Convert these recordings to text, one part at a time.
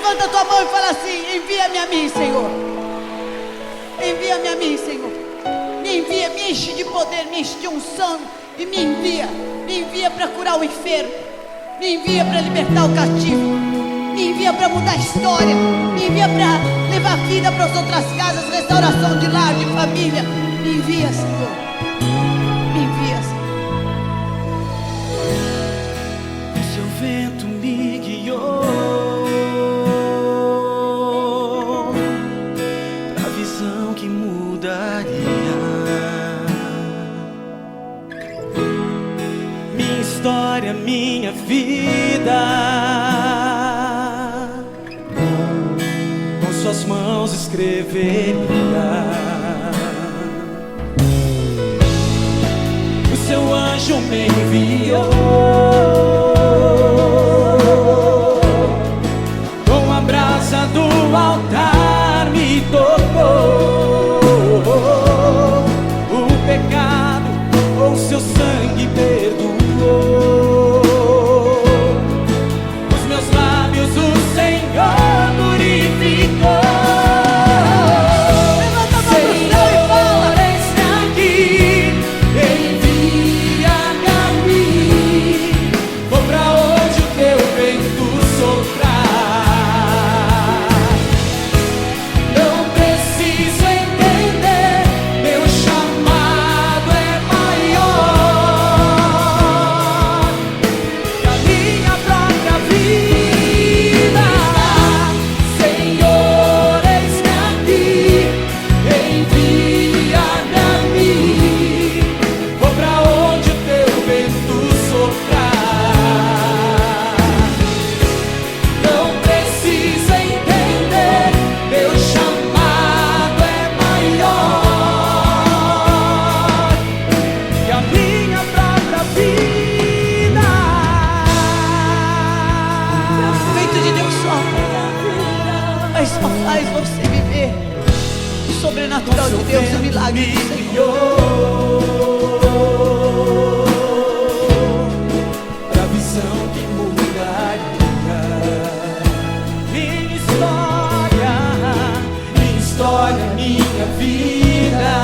Levanta a tua mão e fala assim: envia-me a mim, Senhor. Envia-me a mim, Senhor. Me envia, me enche de poder, me enche de unção. E me envia para curar o enfermo. Me envia para libertar o cativo. Me envia para mudar a história. Me envia para levar vida para as outras casas, restauração de lar, de família. Me envia, Senhor. Me envia, Senhor. O seu vento me guiou pra visão que mudaria minha história, minha vida. Com suas mãos escreveria. O seu anjo me enviou com a brasa do altar, me tocou. O pecado com seu sangue perdoou. Os meus lábios o Senhor purificou. Levanta a mão pro céu e fala: Eis-me aqui, envia-me a mim. Vou pra onde o teu vento soprar. Não preciso entender, meu chamado é maior que a minha própria vida. Senhor, eis-me aqui, envia-me a mim. Vou pra onde o teu vento soprar. Não preciso entender, meu chamado é maior que a minha própria vida. o vento de Deus sopra, mas só faz você viver o sobrenatural de Deus, o milagre do Senhor. Pra visão que mudaria minha história, minha vida.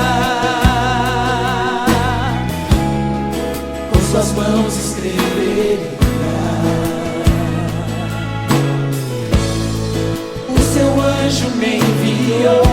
Com suas mãos escreveria. O seu anjo me enviou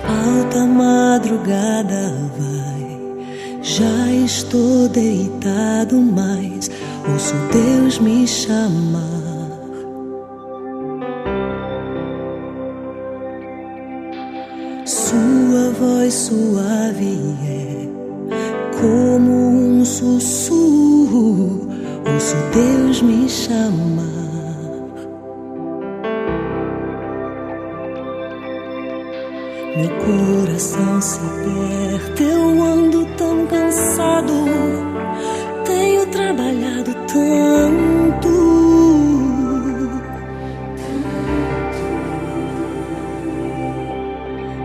Alta madrugada vai, já estou deitado, mas ouço Deus me chamar. Sua voz suave é como um sussurro, ouço Deus me chamar. Meu coração se aperta, eu ando tão cansado, tenho trabalhado tanto.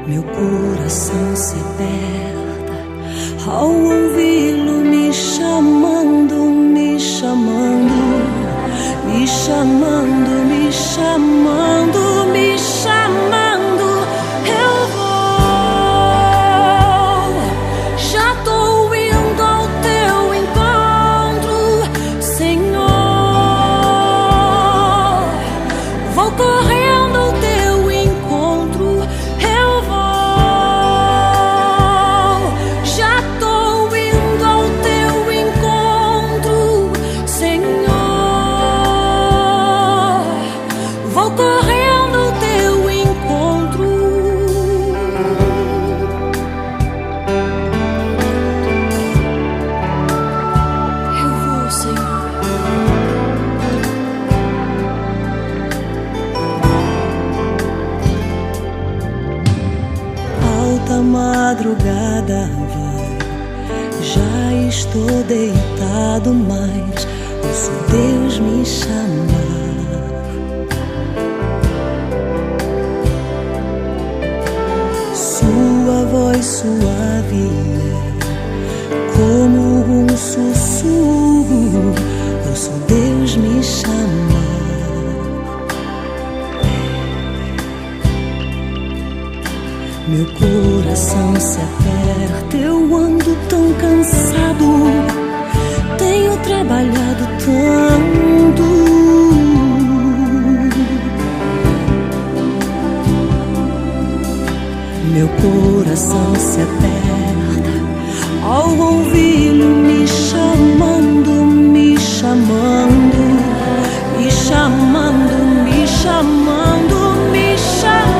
Meu coração se aperta ao ouvi-lo me chamando, me chamando, me chamando, me chamando, me chamando. Madrugada vai, já estou deitado, mas ouço Deus me chamar. Sua voz suave é como um sussurro, ouço Deus me chamar. Meu coração se aperta, eu ando tão cansado, tenho trabalhado tanto. Meu coração se aperta ao ouvi-lo me chamando, me chamando, me chamando, me chamando, me chamando.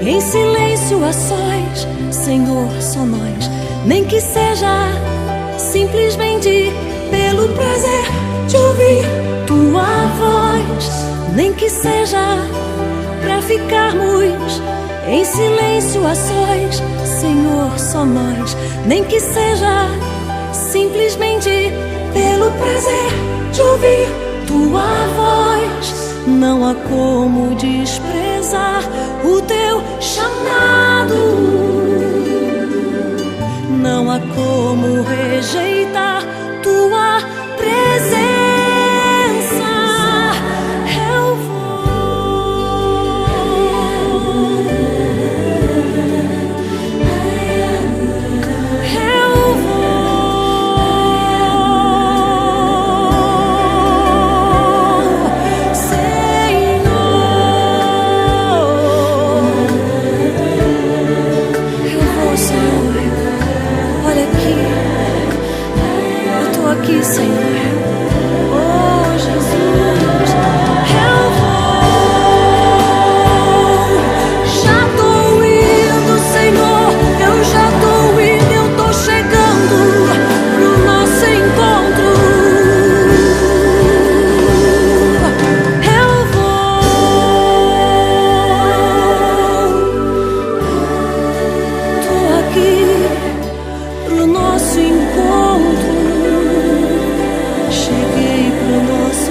Em silêncio a sós, Senhor, só nós. Nem que seja simplesmente pelo prazer de ouvir tua voz. Nem que seja pra ficarmos em silêncio a sós, Senhor, só nós. Nem que seja simplesmente pelo prazer de ouvir tua voz. Não há como desprezar o teu chamado, não há como rejeitar tua presença. Eu vou,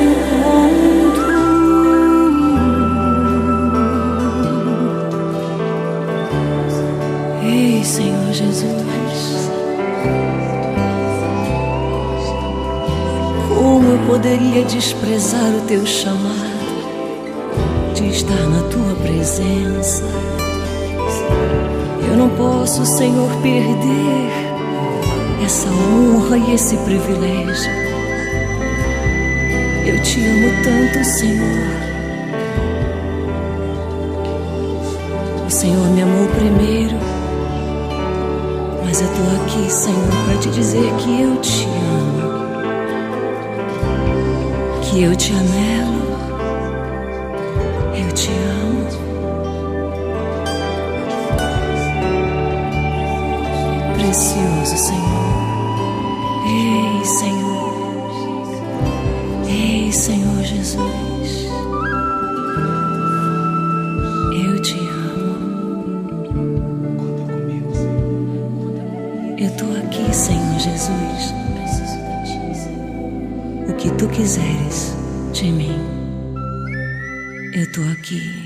encontro. Ei, Senhor Jesus, como eu poderia desprezar o teu chamado de estar na tua presença? Eu não posso, Senhor, perder essa honra e esse privilégio. Eu te amo tanto, Senhor. O Senhor me amou primeiro, mas eu tô aqui, Senhor, para te dizer que eu te amo, que eu te anelo, eu te amo. Precioso Senhor, ei Senhor, ei Senhor Jesus, eu te amo. Eu tô aqui, Senhor Jesus, o que tu quiseres de mim, eu tô aqui.